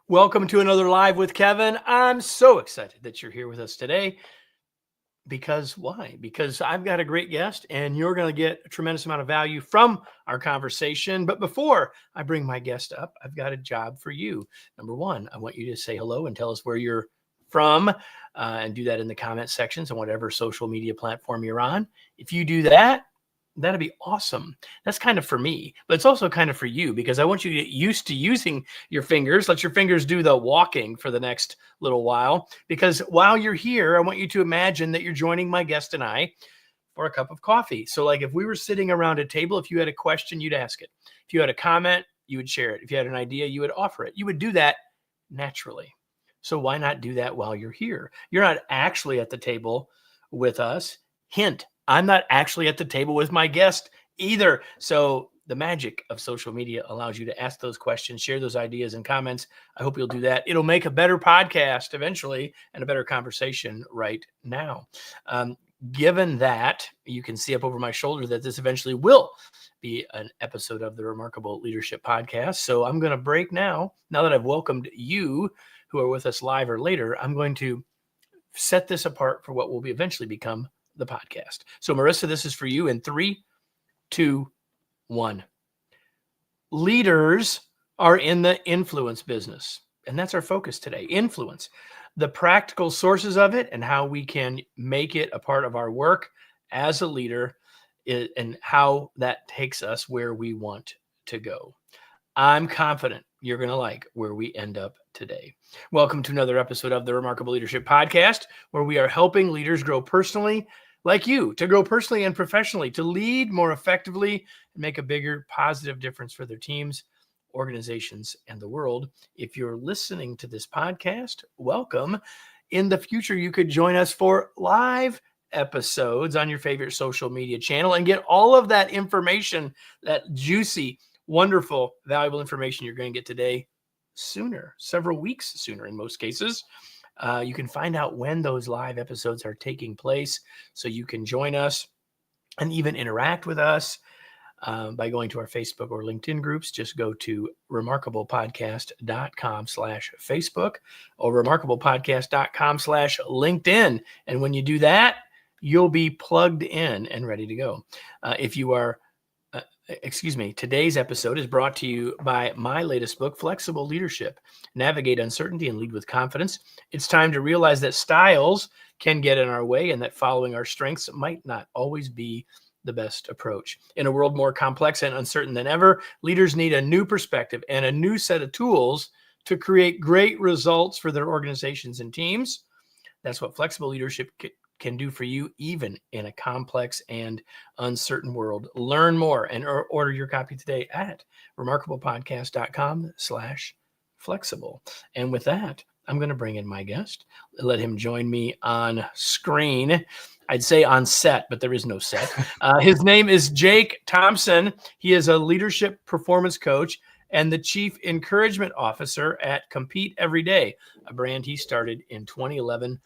Welcome to another Live with Kevin. I'm so excited that you're here with us today. Because why? Because I've got a great guest and you're going to get a tremendous amount of value from our conversation. But before I bring my guest up, I've got a job for you. Number one, I want you to say hello and tell us where you're from and do that in the comment sections on whatever social media platform you're on. If you do that, that'd be awesome. That's kind of for me, but it's also kind of for you because I want you to get used to using your fingers. Let your fingers do the walking for the next little while, because while you're here, I want you to imagine that you're joining my guest and I for a cup of coffee. So like if we were sitting around a table, if you had a question, you'd ask it. If you had a comment, you would share it. If you had an idea, you would offer it. You would do that naturally. So why not do that while you're here? You're not actually at the table with us. Hint, I'm not actually at the table with my guest either. So the magic of social media allows you to ask those questions, share those ideas and comments. I hope you'll do that. It'll make a better podcast eventually and a better conversation right now. Given that, you can see up over my shoulder that this eventually will be an episode of the Remarkable Leadership Podcast. So I'm going to break now that I've welcomed you who are with us live or later. I'm going to set this apart for what will eventually become the podcast. So Marissa, this is for you in 3, 2, 1. Leaders are in the influence business, and that's our focus today. Influence, the practical sources of it and how we can make it a part of our work as a leader and how that takes us where we want to go. I'm confident you're going to like where we end up today. Welcome to another episode of the Remarkable Leadership Podcast, where we are helping leaders grow personally, like you, to grow personally and professionally, to lead more effectively and make a bigger positive difference for their teams, organizations, and the world. If you're listening to this podcast, welcome. In the future, you could join us for live episodes on your favorite social media channel and get all of that information, that juicy, wonderful, valuable information you're going to get today sooner, several weeks sooner in most cases. You can find out when those live episodes are taking place so you can join us and even interact with us by going to our Facebook or LinkedIn groups. Just go to remarkablepodcast.com/Facebook or remarkablepodcast.com/LinkedIn. And when you do that, you'll be plugged in and ready to go. Today's episode is brought to you by my latest book, Flexible Leadership: Navigate Uncertainty and Lead with Confidence. It's time to realize that styles can get in our way and that following our strengths might not always be the best approach. In a world more complex and uncertain than ever, leaders need a new perspective and a new set of tools to create great results for their organizations and teams. That's what Flexible Leadership can do for you, even in a complex and uncertain world. Learn more and order your copy today at remarkablepodcast.com/flexible. And with that, I'm going to bring in my guest, let him join me on screen. I'd say on set, but there is no set. His name is Jake Thompson. He is a leadership performance coach and the Chief Encouragement Officer at Compete Every Day, a brand he started in 2011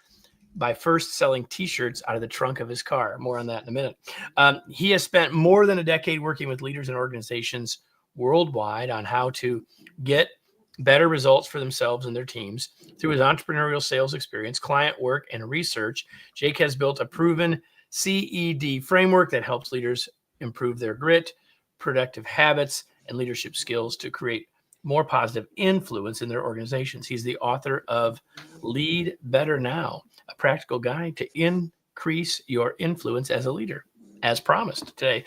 by first selling T-shirts out of the trunk of his car. More on that in a minute. He has spent more than a decade working with leaders and organizations worldwide on how to get better results for themselves and their teams. Through his entrepreneurial sales experience, client work, and research, Jake has built a proven CED framework that helps leaders improve their grit, productive habits, and leadership skills to create more positive influence in their organizations. He's the author of Lead Better Now, a practical guide to increase your influence as a leader, as promised today.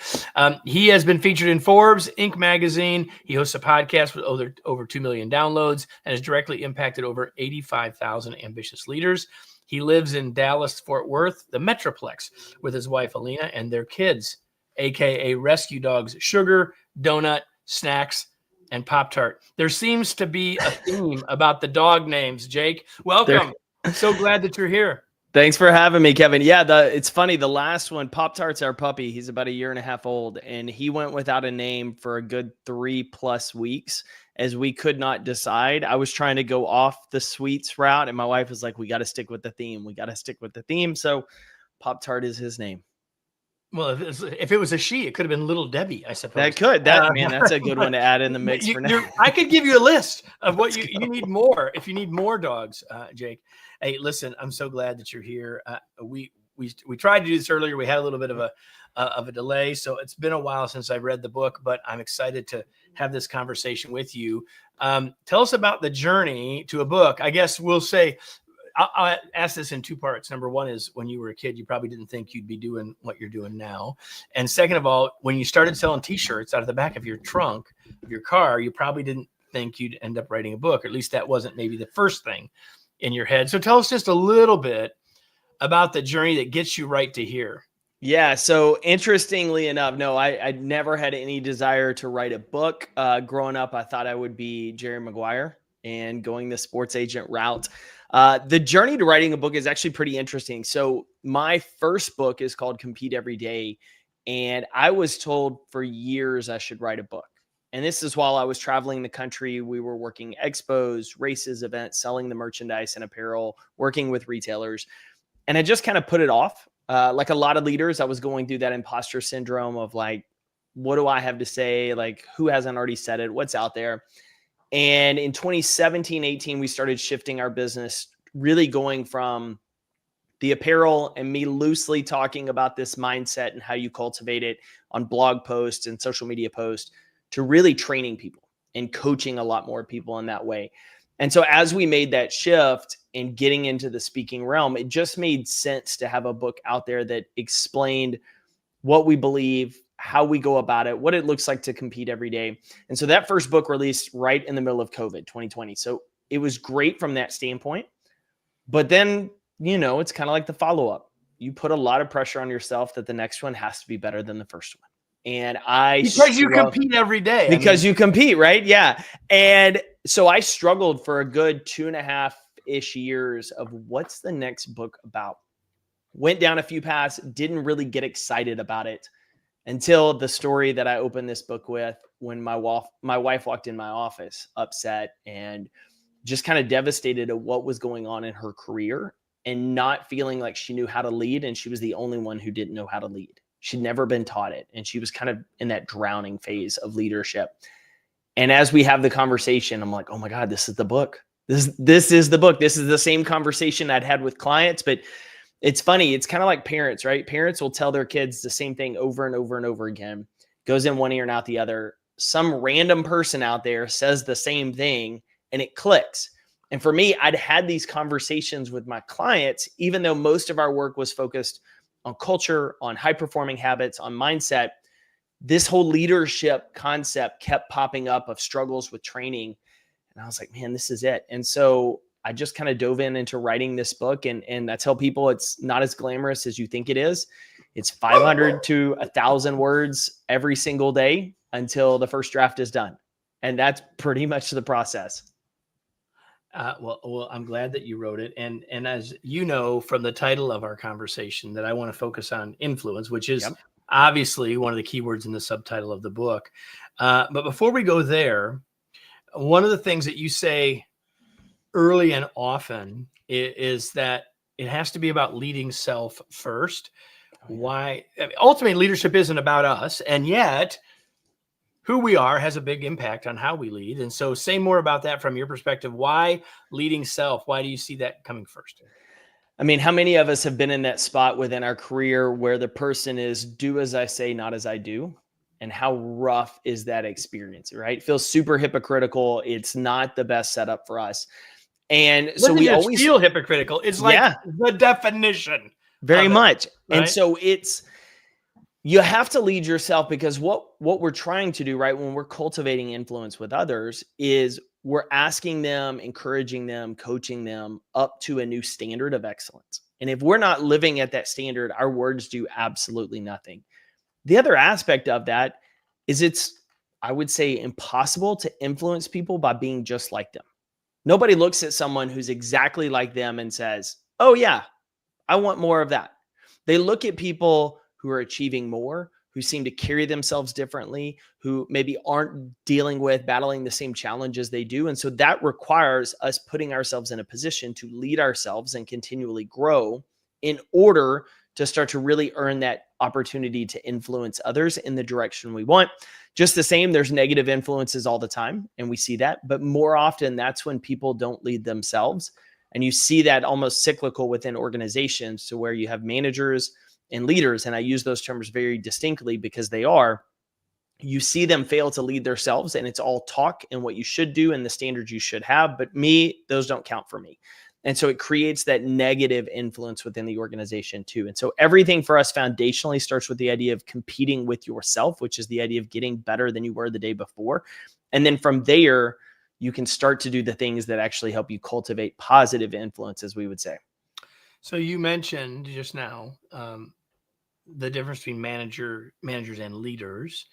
He has been featured in Forbes, Inc. magazine. He hosts a podcast with over 2 million downloads and has directly impacted over 85,000 ambitious leaders. He lives in Dallas, Fort Worth, the Metroplex, with his wife, Alina, and their kids, aka rescue dogs, Sugar, Donut, Snacks, and Pop-Tart. There seems to be a theme about the dog names. Jake, welcome. So glad that you're here. Thanks for having me, Kevin. Yeah, it's funny. The last one, Pop-Tart's our puppy. He's about 1.5 years old, and he went without a name for a good 3+ weeks as we could not decide. I was trying to go off the sweets route, and my wife was like, we got to stick with the theme. We got to stick with the theme. So Pop-Tart is his name. Well, if it was a she, it could have been Little Debbie, I suppose. That's a good one to add in the mix for now. I could give you a list of what you need more if you need more dogs, Jake. Hey, listen, I'm so glad that you're here. We tried to do this earlier. We had a little bit of a delay, so it's been a while since I've read the book, but I'm excited to have this conversation with you. Tell us about the journey to a book. I guess we'll say, I'll ask this in two parts. Number one is, when you were a kid, you probably didn't think you'd be doing what you're doing now. And second of all, when you started selling t-shirts out of the back of your trunk of your car, you probably didn't think you'd end up writing a book, or at least that wasn't maybe the first thing in your head. So tell us just a little bit about the journey that gets you right to here. Yeah. So interestingly enough, no, I never had any desire to write a book. Growing up, I thought I would be Jerry Maguire and going the sports agent route. The journey to writing a book is actually pretty interesting. So my first book is called Compete Every Day. And I was told for years I should write a book. And this is while I was traveling the country. We were working expos, races, events, selling the merchandise and apparel, working with retailers. And I just kind of put it off. Like a lot of leaders, I was going through that imposter syndrome of like, what do I have to say? Like, who hasn't already said it? What's out there? And in 2017, 18, we started shifting our business, really going from the apparel and me loosely talking about this mindset and how you cultivate it on blog posts and social media posts, to really training people and coaching a lot more people in that way. And so as we made that shift and getting into the speaking realm, it just made sense to have a book out there that explained what we believe, how we go about it, what it looks like to compete every day. And so that first book released right in the middle of COVID 2020. So it was great from that standpoint. But then, it's kind of like the follow-up. You put a lot of pressure on yourself that the next one has to be better than the first one. And you compete every day. Because you compete, right? Yeah. And so I struggled for a good 2.5-ish years of what's the next book about. Went down a few paths, didn't really get excited about it until the story that I opened this book with, when my wife walked in my office upset and just kind of devastated at what was going on in her career, and not feeling like she knew how to lead. And she was the only one who didn't know how to lead. She'd never been taught it. And she was kind of in that drowning phase of leadership. And as we have the conversation, I'm like, oh my God, this is the book. This is the book. This is the same conversation I'd had with clients. But it's funny. It's kind of like parents, right? Parents will tell their kids the same thing over and over and over again. Goes in one ear and out the other. Some random person out there says the same thing and it clicks. And for me, I'd had these conversations with my clients, even though most of our work was focused on culture, on high-performing habits, on mindset. This whole leadership concept kept popping up of struggles with training. And I was like, man, this is it. And so I just kind of dove into writing this book. And I tell people it's not as glamorous as you think it is. It's 500 to 1,000 words every single day until the first draft is done. And that's pretty much the process. Well, I'm glad that you wrote it. And as you know, from the title of our conversation, that I want to focus on influence, which is obviously one of the keywords in the subtitle of the book. But before we go there, one of the things that you say early and often is that it has to be about leading self first. Why? Ultimately, leadership isn't about us. And yet, who we are has a big impact on how we lead. And so say more about that from your perspective. Why leading self? Why do you see that coming first? I mean, how many of us have been in that spot within our career where the person is do as I say, not as I do? And how rough is that experience, right? It feels super hypocritical. It's not the best setup for us. And so we always feel hypocritical. It's like the definition. Very much. Right? And so you have to lead yourself, because what we're trying to do, right, when we're cultivating influence with others, is we're asking them, encouraging them, coaching them up to a new standard of excellence. And if we're not living at that standard, our words do absolutely nothing. The other aspect of that is it's, I would say, impossible to influence people by being just like them. Nobody looks at someone who's exactly like them and says, oh yeah, I want more of that. They look at people who are achieving more, who seem to carry themselves differently, who maybe aren't battling the same challenges they do. And so that requires us putting ourselves in a position to lead ourselves and continually grow in order to start to really earn that opportunity to influence others in the direction we want. Just the same, there's negative influences all the time, and we see that. But more often, that's when people don't lead themselves. And you see that almost cyclical within organizations, to where you have managers and leaders. And I use those terms very distinctly because they are. You see them fail to lead themselves, and it's all talk and what you should do and the standards you should have. But me, those don't count for me. And so it creates that negative influence within the organization too. And so everything for us foundationally starts with the idea of competing with yourself, which is the idea of getting better than you were the day before. And then from there, you can start to do the things that actually help you cultivate positive influence, as we would say. So you mentioned just now the difference between managers and leaders.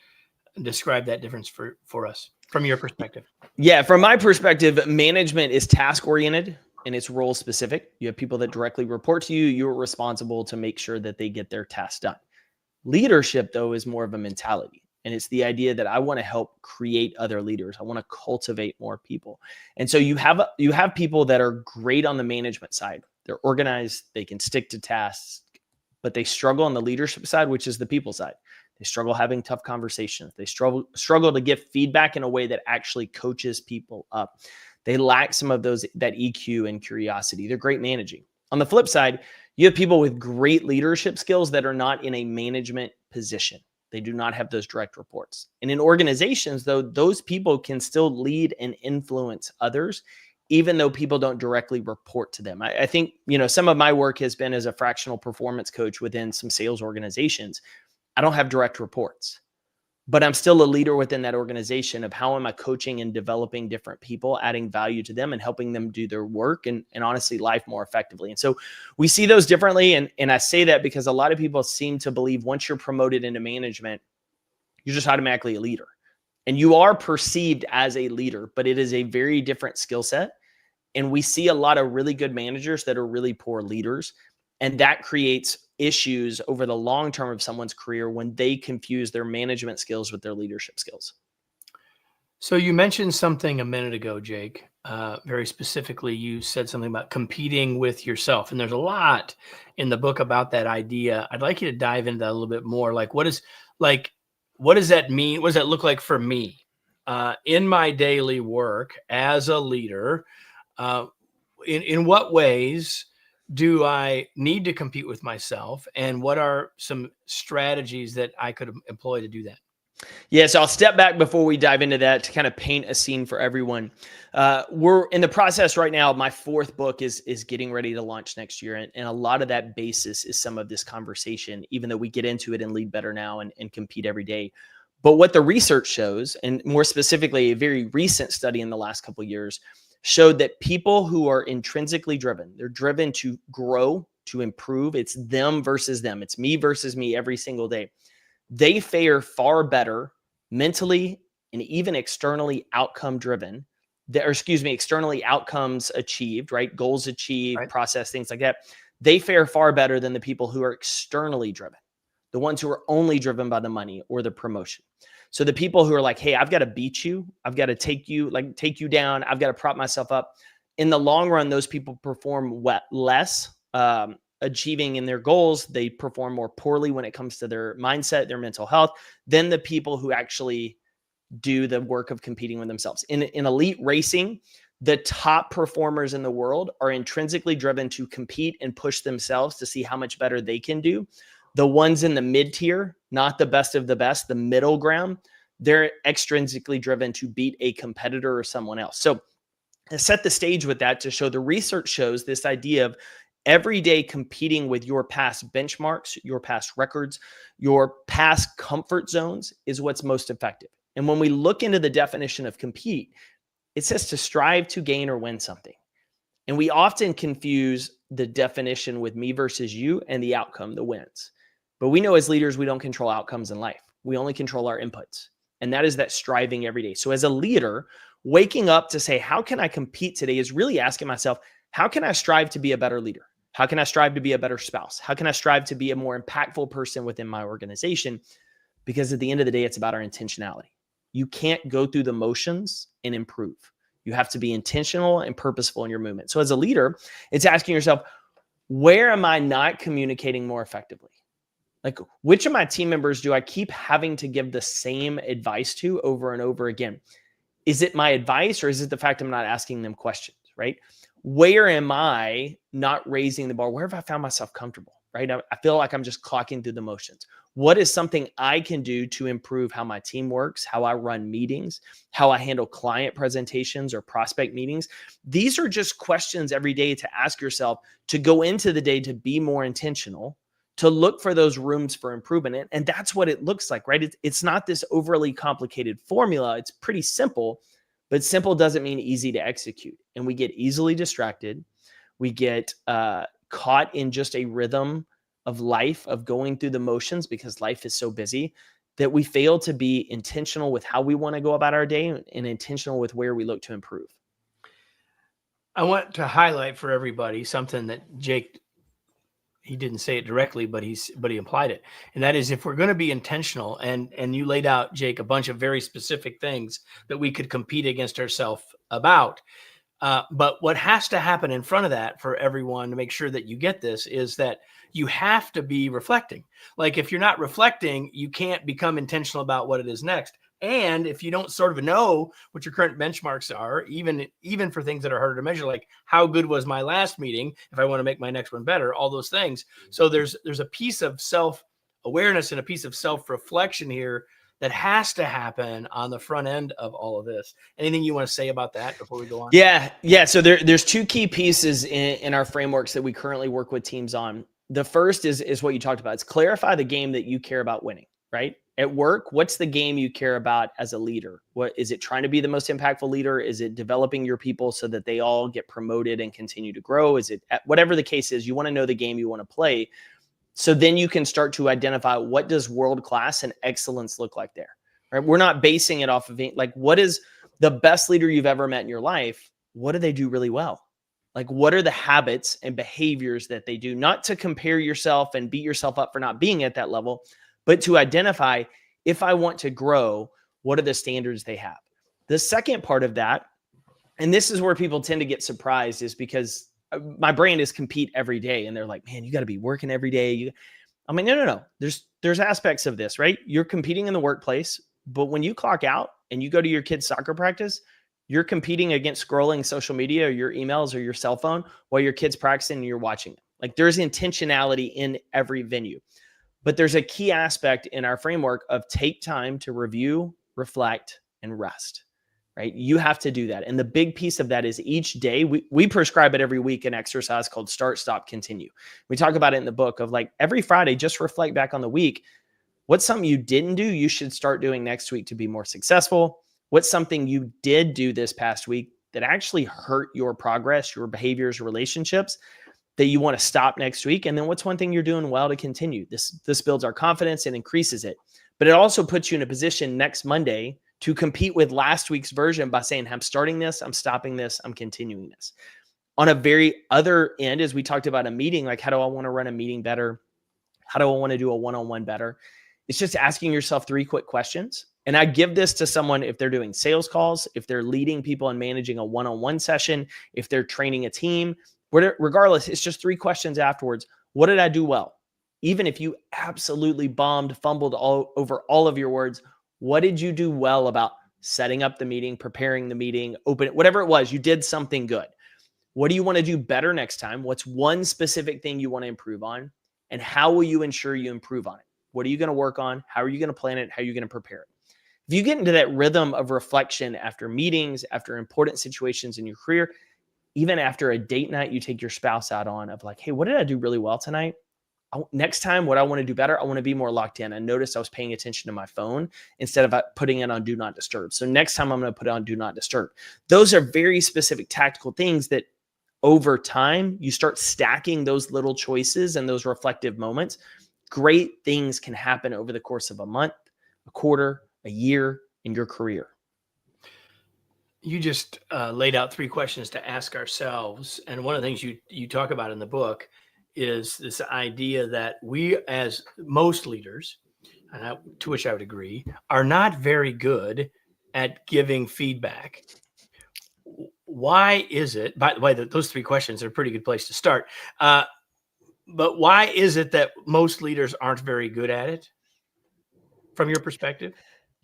Describe that difference for us from your perspective. Yeah, from my perspective, management is task-oriented and it's role specific. You have people that directly report to you. You're responsible to make sure that they get their tasks done. Leadership, though, is more of a mentality. And it's the idea that I want to help create other leaders. I want to cultivate more people. And so you have people that are great on the management side. They're organized, they can stick to tasks, but they struggle on the leadership side, which is the people side. They struggle having tough conversations. They struggle to give feedback in a way that actually coaches people up. They lack some of that EQ and curiosity. They're great managing. On the flip side, you have people with great leadership skills that are not in a management position. They do not have those direct reports. And in organizations, though, those people can still lead and influence others, even though people don't directly report to them. I think, some of my work has been as a fractional performance coach within some sales organizations. I don't have direct reports, but I'm still a leader within that organization of how am I coaching and developing different people, adding value to them and helping them do their work and honestly life more effectively. And so we see those differently. And I say that because a lot of people seem to believe once you're promoted into management, you're just automatically a leader. And you are perceived as a leader, but it is a very different skill set. And we see a lot of really good managers that are really poor leaders. And that creates issues over the long term of someone's career when they confuse their management skills with their leadership skills. So you mentioned something a minute ago, Jake. Very specifically, you said something about competing with yourself. And there's a lot in the book about that idea. I'd like you to dive into that a little bit more. What does that mean? What does that look like for me in my daily work as a leader? In what ways do I need to compete with myself? And what are some strategies that I could employ to do that? Yeah, so I'll step back before we dive into that to kind of paint a scene for everyone. We're in the process right now. My fourth book is getting ready to launch next year. And a lot of that basis is some of this conversation, even though we get into it and lead better now and compete every day. But what the research shows, and more specifically, a very recent study in the last couple of years, showed that people who are intrinsically driven, they're driven to grow, to improve. It's them versus them. It's me versus me every single day. They fare far better mentally and even externally outcome driven. Externally outcomes achieved, right? Goals achieved, right. Process, things like that. They fare far better than the people who are externally driven, the ones who are only driven by the money or the promotion. So the people who are like, hey, I've got to beat you. I've got to take you down. I've got to prop myself up. In the long run, those people perform less, achieving in their goals. They perform more poorly when it comes to their mindset, their mental health, than the people who actually do the work of competing with themselves. In elite racing, the top performers in the world are intrinsically driven to compete and push themselves to see how much better they can do. The ones in the mid-tier, not the best of the best, the middle ground, they're extrinsically driven to beat a competitor or someone else. So to set the stage with that, to show the research shows this idea of every day competing with your past benchmarks, your past records, your past comfort zones is what's most effective. And when we look into the definition of compete, it says to strive to gain or win something. And we often confuse the definition with me versus you and the outcome, the wins. But we know as leaders, we don't control outcomes in life. We only control our inputs. And that is that striving every day. So as a leader, waking up to say, how can I compete today is really asking myself, how can I strive to be a better leader? How can I strive to be a better spouse? How can I strive to be a more impactful person within my organization? Because at the end of the day, it's about our intentionality. You can't go through the motions and improve. You have to be intentional and purposeful in your movement. So as a leader, it's asking yourself, where am I not communicating more effectively? Like, which of my team members do I keep having to give the same advice to over and over again? Is it my advice, or is it the fact I'm not asking them questions, right? Where am I not raising the bar? Where have I found myself comfortable, right? I feel like I'm just clocking through the motions. What is something I can do to improve how my team works, how I run meetings, how I handle client presentations or prospect meetings? These are just questions every day to ask yourself, to go into the day to be more intentional, to look for those rooms for improvement. And that's what it looks like, right? It's not this overly complicated formula. It's pretty simple, but simple doesn't mean easy to execute. And we get easily distracted. We get caught in just a rhythm of life, of going through the motions, because life is so busy that we fail to be intentional with how we want to go about our day and intentional with where we look to improve. I want to highlight for everybody something that Jake, he didn't say it directly, but he implied it. And that is, if we're going to be intentional, and you laid out, Jake, a bunch of very specific things that we could compete against ourselves about. But what has to happen in front of that for everyone to make sure that you get this is that you have to be reflecting. Like, if you're not reflecting, you can't become intentional about what it is next. And if you don't sort of know what your current benchmarks are, even for things that are harder to measure, like how good was my last meeting, if I want to make my next one better, all those things. So there's a piece of self-awareness and a piece of self-reflection here that has to happen on the front end of all of this. Anything you want to say about that before we go on? Yeah. So there's two key pieces in our frameworks that we currently work with teams on. The first is what you talked about. It's clarify the game that you care about winning, right? At work, what's the game you care about as a leader? What is it? Trying to be the most impactful leader? Is it developing your people so that they all get promoted and continue to grow? Is it, whatever the case is, you want to know the game you want to play. So then you can start to identify, what does world-class and excellence look like there, right? We're not basing it off of, like, what is the best leader you've ever met in your life? What do they do really well? Like, what are the habits and behaviors that they do? Not to compare yourself and beat yourself up for not being at that level, but to identify, if I want to grow, what are the standards they have? The second part of that, and this is where people tend to get surprised, is because my brand is compete every day. And they're like, man, you got to be working every day. I mean, no. There's aspects of this, right? You're competing in the workplace, but when you clock out and you go to your kid's soccer practice, you're competing against scrolling social media or your emails or your cell phone while your kid's practicing and you're watching them. Like, there's intentionality in every venue. But there's a key aspect in our framework of take time to review, reflect, and rest, right? You have to do that. And the big piece of that is each day, we prescribe it every week, an exercise called start, stop, continue. We talk about it in the book of, like, every Friday, just reflect back on the week. What's something you didn't do you should start doing next week to be more successful? What's something you did do this past week that actually hurt your progress, your behaviors, relationships, that you want to stop next week? And then what's one thing you're doing well to continue? This builds our confidence and increases it. But it also puts you in a position next Monday to compete with last week's version by saying, I'm starting this, I'm stopping this, I'm continuing this. On a very other end, as we talked about a meeting, like, how do I want to run a meeting better? How do I want to do a one-on-one better? It's just asking yourself 3 quick questions. And I give this to someone if they're doing sales calls, if they're leading people and managing a one-on-one session, if they're training a team. Regardless, it's just 3 questions afterwards. What did I do well? Even if you absolutely bombed, fumbled over all of your words, what did you do well about setting up the meeting, preparing the meeting, whatever it was, you did something good. What do you want to do better next time? What's one specific thing you want to improve on? And how will you ensure you improve on it? What are you going to work on? How are you going to plan it? How are you going to prepare it? If you get into that rhythm of reflection after meetings, after important situations in your career, even after a date night you take your spouse out on, of like, hey, what did I do really well tonight? Next time, what I want to do better, I want to be more locked in. I noticed I was paying attention to my phone instead of putting it on do not disturb. So next time I'm going to put it on do not disturb. Those are very specific tactical things that over time, you start stacking those little choices and those reflective moments. Great things can happen over the course of a month, a quarter, a year in your career. You just laid out 3 questions to ask ourselves. And one of the things you talk about in the book is this idea that we, as most leaders, to which I would agree, are not very good at giving feedback. Why is it? By the way, those 3 questions are a pretty good place to start. But why is it that most leaders aren't very good at it from your perspective?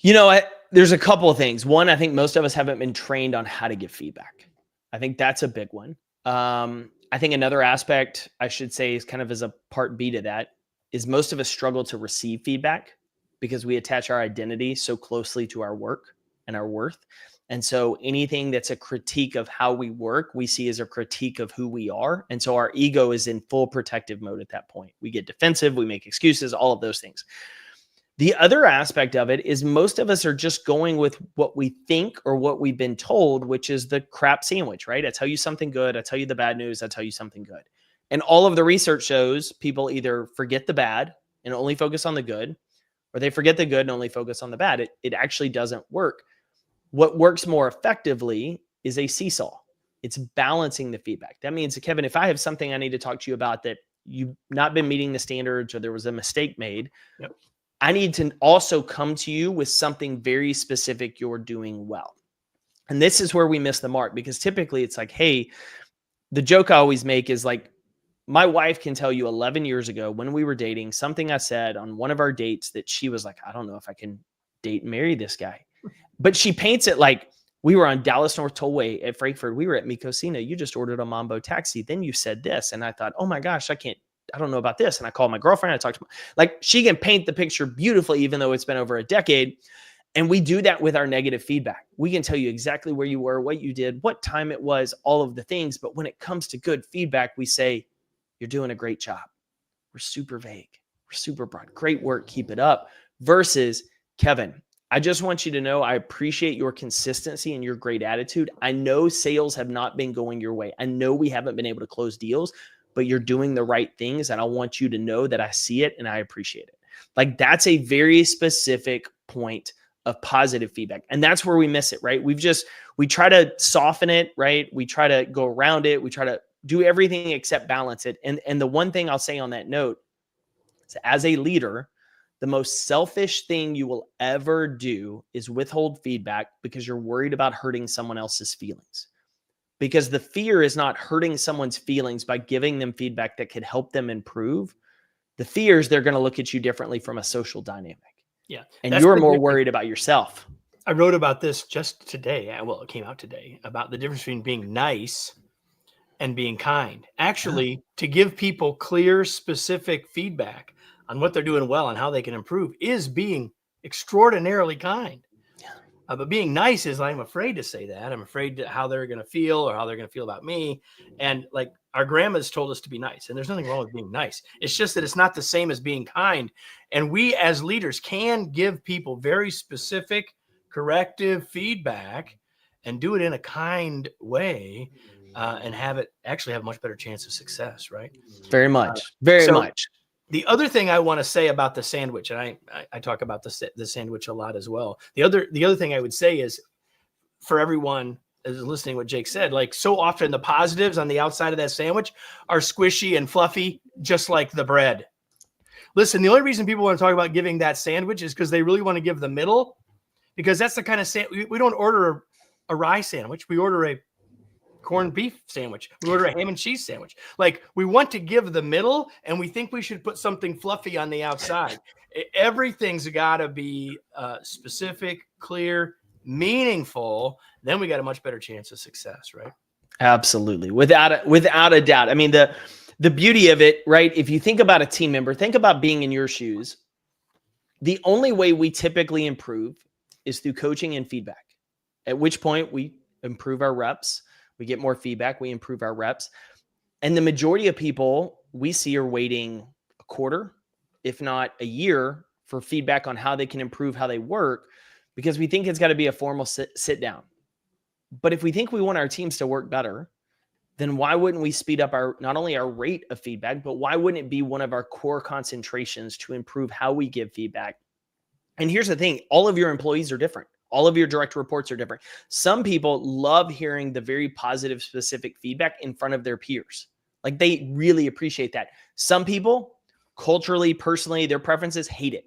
There's a couple of things. One, I think most of us haven't been trained on how to give feedback. I think that's a big one. I think another aspect I should say is kind of as a part B to that is most of us struggle to receive feedback because we attach our identity so closely to our work and our worth. And so anything that's a critique of how we work, we see as a critique of who we are. And so our ego is in full protective mode at that point. We get defensive, we make excuses, all of those things. The other aspect of it is most of us are just going with what we think or what we've been told, which is the crap sandwich, right? I tell you something good, I tell you the bad news, I tell you something good. And all of the research shows people either forget the bad and only focus on the good, or they forget the good and only focus on the bad. It actually doesn't work. What works more effectively is a seesaw. It's balancing the feedback. That means, Kevin, if I have something I need to talk to you about that you've not been meeting the standards or there was a mistake made, Yep. I need to also come to you with something very specific you're doing well. And this is where we miss the mark, because typically it's like, hey, the joke I always make is like, my wife can tell you 11 years ago when we were dating, something I said on one of our dates that she was like, I don't know if I can date and marry this guy. But she paints it like we were on Dallas North Tollway at Frankfurt. We were at Mikosina. You just ordered a Mambo taxi. Then you said this. And I thought, oh my gosh, I don't know about this. And I called my girlfriend. I talked to like, she can paint the picture beautifully, even though it's been over a decade. And we do that with our negative feedback. We can tell you exactly where you were, what you did, what time it was, all of the things. But when it comes to good feedback, we say, you're doing a great job. We're super vague. We're super broad. Great work. Keep it up. Versus, Kevin, I just want you to know I appreciate your consistency and your great attitude. I know sales have not been going your way. I know we haven't been able to close deals, but you're doing the right things. And I want you to know that I see it and I appreciate it. Like, that's a very specific point of positive feedback. And that's where we miss it, right? We try to soften it, right? We try to go around it. We try to do everything except balance it. And the one thing I'll say on that note is, as a leader, the most selfish thing you will ever do is withhold feedback because you're worried about hurting someone else's feelings. Because the fear is not hurting someone's feelings by giving them feedback that could help them improve. The fear is they're going to look at you differently from a social dynamic. Yeah. And you're more worried about yourself. I wrote about this just today. Well, it came out today about the difference between being nice and being kind. Actually, to give people clear, specific feedback on what they're doing well and how they can improve is being extraordinarily kind. But being nice is, I'm afraid to say that. I'm afraid to how they're going to feel or how they're going to feel about me. And like, our grandmas told us to be nice, and there's nothing wrong with being nice. It's just that it's not the same as being kind. And we as leaders can give people very specific corrective feedback and do it in a kind way, and have it actually have a much better chance of success, right? Very much. Very much. The other thing I want to say about the sandwich, and I talk about the sandwich a lot as well. The other thing I would say is, for everyone is listening, what Jake said, like, so often the positives on the outside of that sandwich are squishy and fluffy, just like the bread. Listen, the only reason people want to talk about giving that sandwich is because they really want to give the middle, because that's the kind of we don't order a rye sandwich. We order a corned beef sandwich. We order a ham and cheese sandwich. Like, we want to give the middle, and we think we should put something fluffy on the outside. Everything's got to be specific, clear, meaningful. Then we got a much better chance of success, right? Absolutely. Without a doubt. I mean, the beauty of it, right? If you think about a team member, think about being in your shoes. The only way we typically improve is through coaching and feedback, at which point we improve our reps. We get more feedback. We improve our reps. And the majority of people we see are waiting a quarter, if not a year, for feedback on how they can improve how they work, because we think it's got to be a formal sit down. But if we think we want our teams to work better, then why wouldn't we speed up not only our rate of feedback, but why wouldn't it be one of our core concentrations to improve how we give feedback? And here's the thing, all of your employees are different. All of your direct reports are different. Some people love hearing the very positive, specific feedback in front of their peers. Like, they really appreciate that. Some people, culturally, personally, their preferences hate it.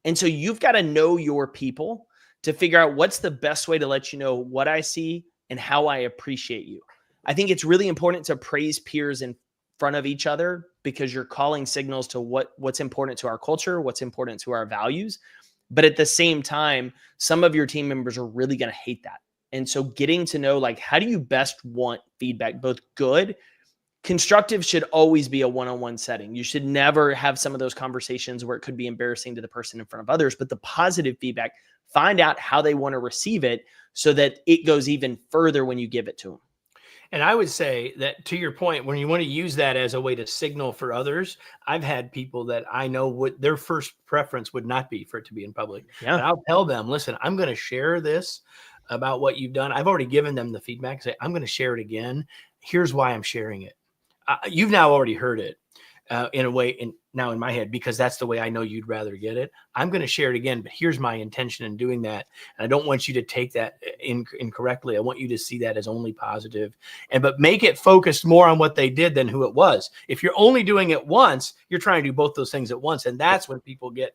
And so you've got to know your people to figure out what's the best way to let you know what I see and how I appreciate you. I think it's really important to praise peers and front of each other because you're calling signals to what's important to our culture, what's important to our values. But at the same time, some of your team members are really going to hate that. And so getting to know, like, how do you best want feedback, both good, constructive should always be a one-on-one setting. You should never have some of those conversations where it could be embarrassing to the person in front of others, but the positive feedback, find out how they want to receive it so that it goes even further when you give it to them. And I would say that, to your point, when you want to use that as a way to signal for others, I've had people that I know what their first preference would not be for it to be in public. Yeah. But I'll tell them, listen, I'm going to share this about what you've done. I've already given them the feedback. Say, I'm going to share it again. Here's why I'm sharing it. You've now already heard it in a way now in my head, because that's the way I know you'd rather get it. I'm going to share it again, but here's my intention in doing that. And I don't want you to take that incorrectly. I want you to see that as only positive, but make it focused more on what they did than who it was. If you're only doing it once, you're trying to do both those things at once. And that's when people get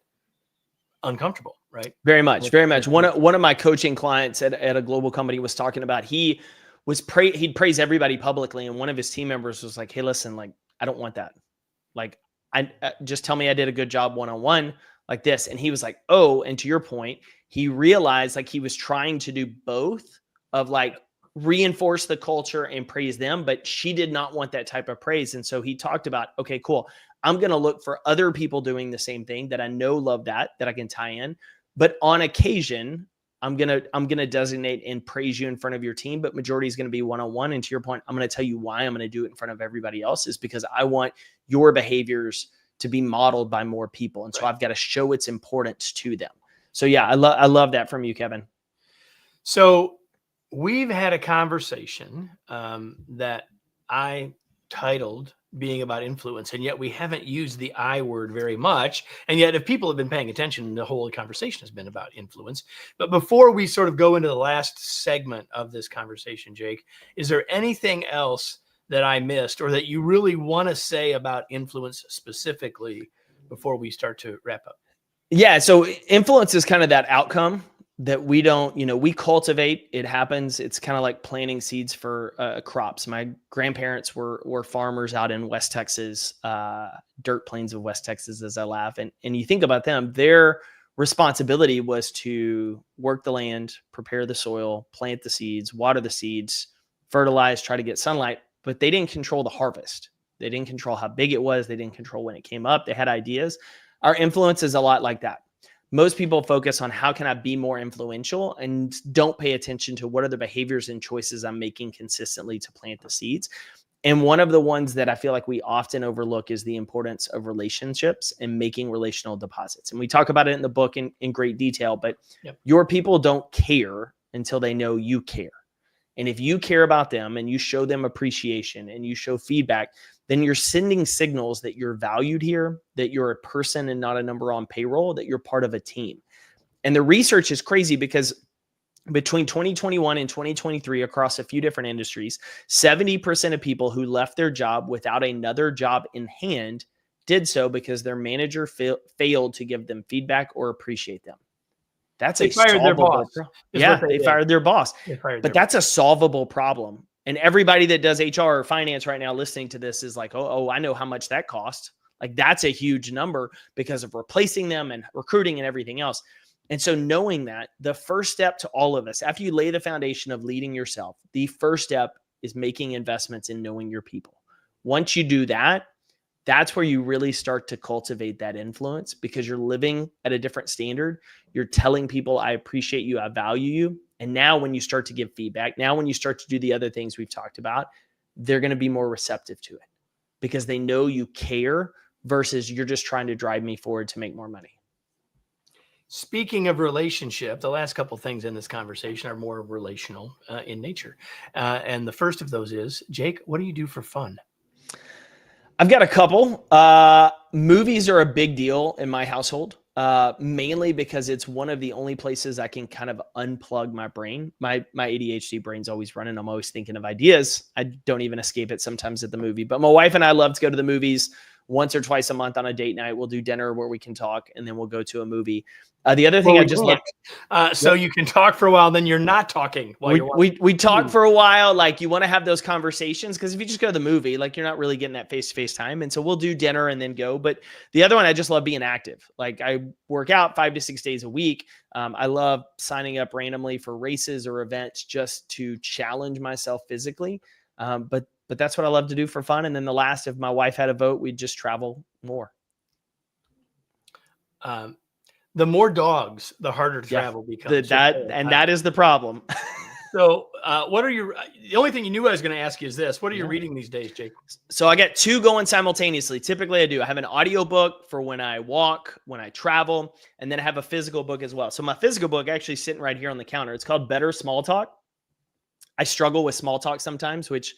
uncomfortable, right? Very much, very much. One of my coaching clients at a global company was talking about, he'd praise everybody publicly. And one of his team members was like, hey, listen, like, I don't want that. Like, I just tell me I did a good job one-on-one like this. And he was like, oh, and to your point, he realized like he was trying to do both of like reinforce the culture and praise them, but she did not want that type of praise. And so he talked about, okay, cool. I'm going to look for other people doing the same thing that I know love that I can tie in. But on occasion, I'm going to designate and praise you in front of your team, but majority is going to be one-on-one. And to your point, I'm going to tell you why I'm going to do it in front of everybody else, is because I want your behaviors to be modeled by more people. And so I've got to show its importance to them. So yeah, I love that from you, Kevin. So we've had a conversation that I titled Being About Influence, and yet we haven't used the I word very much. And yet if people have been paying attention, the whole conversation has been about influence. But before we sort of go into the last segment of this conversation, Jake, is there anything else that I missed or that you really want to say about influence specifically before we start to wrap up? Yeah. So influence is kind of that outcome that we don't, we cultivate. It happens. It's kind of like planting seeds for crops. My grandparents were farmers out in West Texas, dirt plains of West Texas, as I laugh. And you think about them, their responsibility was to work the land, prepare the soil, plant the seeds, water the seeds, fertilize, try to get sunlight, but they didn't control the harvest. They didn't control how big it was. They didn't control when it came up. They had ideas. Our influence is a lot like that. Most people focus on how can I be more influential and don't pay attention to what are the behaviors and choices I'm making consistently to plant the seeds. And one of the ones that I feel like we often overlook is the importance of relationships and making relational deposits. And we talk about it in the book in great detail, but your people don't care until they know you care. And if you care about them and you show them appreciation and you show feedback, then you're sending signals that you're valued here, that you're a person and not a number on payroll, that you're part of a team. And the research is crazy because between 2021 and 2023, across a few different industries, 70% of people who left their job without another job in hand did so because their manager failed to give them feedback or appreciate them. That's they fired their boss. Yeah, they fired their boss. But that's a solvable problem. And everybody that does HR or finance right now listening to this is like, oh, I know how much that costs. Like that's a huge number because of replacing them and recruiting and everything else. And so knowing that, the first step to all of us, after you lay the foundation of leading yourself, the first step is making investments in knowing your people. Once you do that, that's where you really start to cultivate that influence because you're living at a different standard. You're telling people, I appreciate you, I value you. And now when you start to give feedback, now when you start to do the other things we've talked about, they're going to be more receptive to it because they know you care versus you're just trying to drive me forward to make more money. Speaking of relationship, the last couple of things in this conversation are more relational in nature. And the first of those is, Jake, what do you do for fun? I've got a couple. Movies are a big deal in my household, mainly because it's one of the only places I can kind of unplug my brain. My ADHD brain's always running. I'm always thinking of ideas. I don't even escape it sometimes at the movie. But my wife and I love to go to the movies. once or twice a month on a date night, we'll do dinner where we can talk, and then we'll go to a movie. The other thing Well, I we just love. so you can talk for a while, then you're not talking while you're watching. We talk for a while. Like, you want to have those conversations, because if you just go to the movie, like, you're not really getting that face-to-face time. And so we'll do dinner and then go. But the other one, I just love being active. Like, I work out 5 to 6 days a week. I love signing up randomly for races or events just to challenge myself physically. But that's what I love to do for fun. And then the last, if my wife had a vote, we'd just travel more. The more dogs, the harder travel becomes. That is the problem. So the only thing you knew I was going to ask you is this: what are you reading these days, Jake? So I got 2 going simultaneously. Typically I have an audiobook for when I walk, when I travel, and then I have a physical book as well. So my physical book actually sitting right here on the counter. It's called Better Small Talk. I struggle with small talk sometimes, which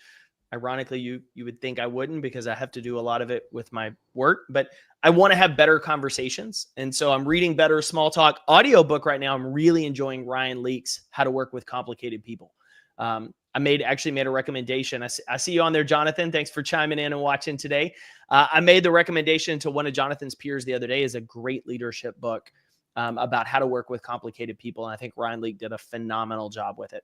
ironically you would think I wouldn't, because I have to do a lot of it with my work, but I want to have better conversations. And so I'm reading Better Small Talk audiobook right now. I'm really enjoying Ryan Leake's How to Work with Complicated People. I actually made a recommendation. I see you on there, Jonathan. Thanks for chiming in and watching today. I made the recommendation to one of Jonathan's peers the other day. Is a great leadership book about how to work with complicated people. And I think Ryan Leake did a phenomenal job with it.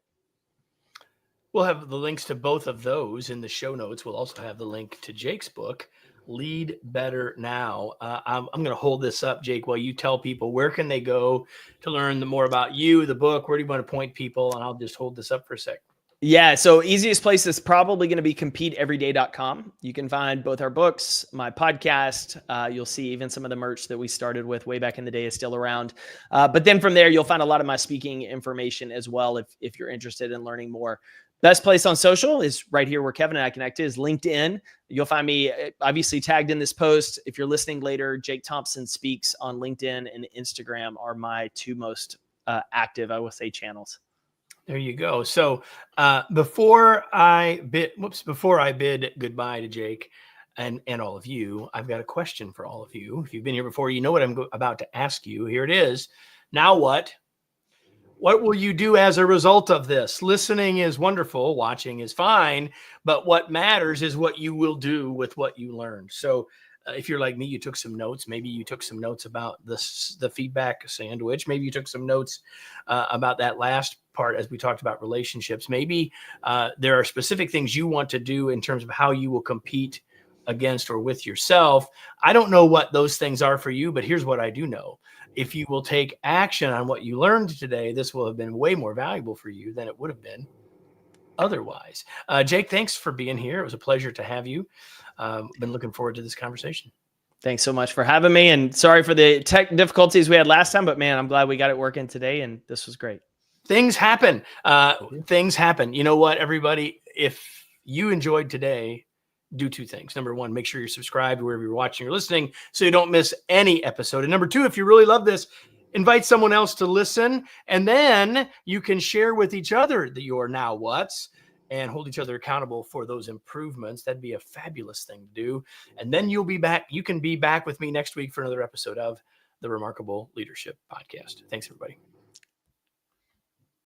We'll have the links to both of those in the show notes. We'll also have the link to Jake's book, Lead Better Now. I'm going to hold this up, Jake, while you tell people where can they go to learn more about you, the book. Where do you want to point people? And I'll just hold this up for a sec. Yeah. So easiest place is probably going to be competeeveryday.com. You can find both our books, my podcast. You'll see even some of the merch that we started with way back in the day is still around. But then from there, you'll find a lot of my speaking information as well. If you're interested in learning more. Best place on social is right here where Kevin and I connected, is LinkedIn. You'll find me obviously tagged in this post. If you're listening later, Jake Thompson Speaks on LinkedIn and Instagram are my 2 most active, I will say, channels. There you go. So before I bid goodbye to Jake and all of you, I've got a question for all of you. If you've been here before, you know what I'm about to ask you. Here it is. Now what? What will you do as a result of this? Listening is wonderful. Watching is fine. But what matters is what you will do with what you learned. So if you're like me, you took some notes. Maybe you took some notes about the feedback sandwich. Maybe you took some notes about that last part as we talked about relationships. Maybe there are specific things you want to do in terms of how you will compete against or with yourself. I don't know what those things are for you, but here's what I do know. If you will take action on what you learned today, this will have been way more valuable for you than it would have been otherwise. Jake, thanks for being here. It was a pleasure to have you. Been looking forward to this conversation. Thanks so much for having me, and sorry for the tech difficulties we had last time, but man, I'm glad we got it working today, and this was great. Things happen. Things happen. You know what, everybody? If you enjoyed today, do 2 things. Number 1, make sure you're subscribed wherever you're watching or listening so you don't miss any episode. And number 2, if you really love this, invite someone else to listen. And then you can share with each other your now what's and hold each other accountable for those improvements. That'd be a fabulous thing to do. And then you'll be back. You can be back with me next week for another episode of the Remarkable Leadership Podcast. Thanks, everybody.